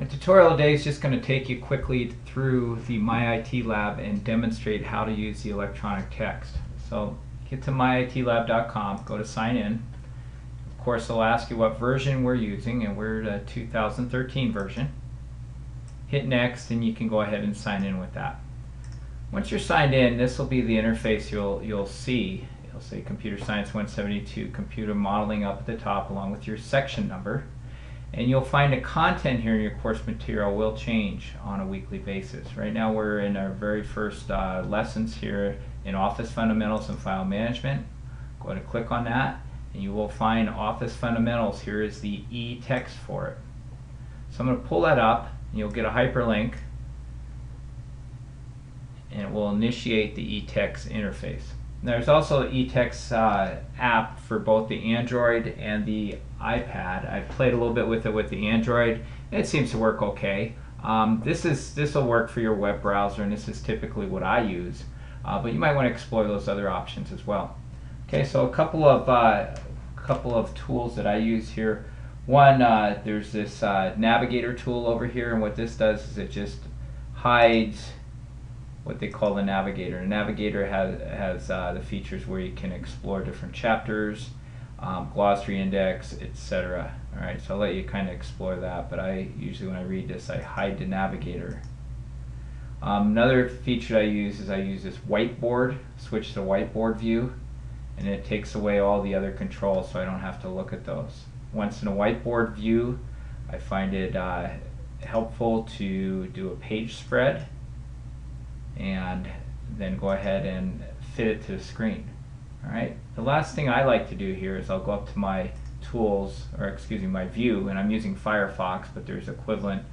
My tutorial today is just going to take you quickly through the My IT Lab and demonstrate how to use the electronic text. So get to myitlab.com, go to sign in. Of course, it'll ask you what version we're using, and we're the 2013 version. Hit next and you can go ahead and sign in with that. Once you're signed in, this will be the interface you'll see. It'll say Computer Science 172 Computer Modeling up at the top along with your section number. And you'll find the content here in your course material will change on a weekly basis. Right now we're in our very first lessons here in Office Fundamentals and File Management. Go ahead and click on that and you will find Office Fundamentals. Here is the e-text for it. So I'm going to pull that up and you'll get a hyperlink and it will initiate the e-text interface. There's also an e-text app for both the Android and the iPad. I've played a little bit with it with the Android. It seems to work okay. This will work for your web browser, and this is typically what I use. But you might want to explore those other options as well. Okay, so a couple of tools that I use here. One, there's this navigator tool over here, and what this does is it just hides what they call the navigator. The navigator has the features where you can explore different chapters, glossary index, etc. Alright, so I'll let you kind of explore that, but I usually when I read this I hide the navigator. Another feature I use this whiteboard, switch to whiteboard view, and it takes away all the other controls so I don't have to look at those. Once in a whiteboard view, I find it helpful to do a page spread and then go ahead and fit it to the screen. Alright, the last thing I like to do here is I'll go up to my tools, or excuse me, my view, and I'm using Firefox, but there's equivalent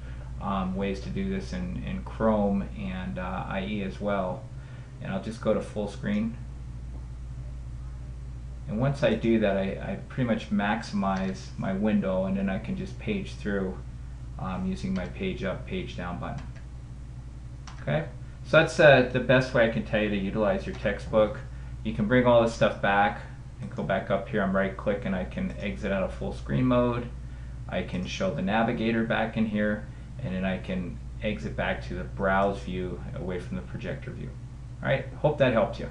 ways to do this in Chrome and IE as well. And I'll just go to full screen. And once I do that, I pretty much maximize my window, and then I can just page through using my page up, page down button. Okay? So that's the best way I can tell you to utilize your textbook. You can bring all this stuff back and go back up here. I'm right click and I can exit out of full screen mode. I can show the navigator back in here, and then I can exit back to the browse view away from the projector view. Alright, hope that helped you.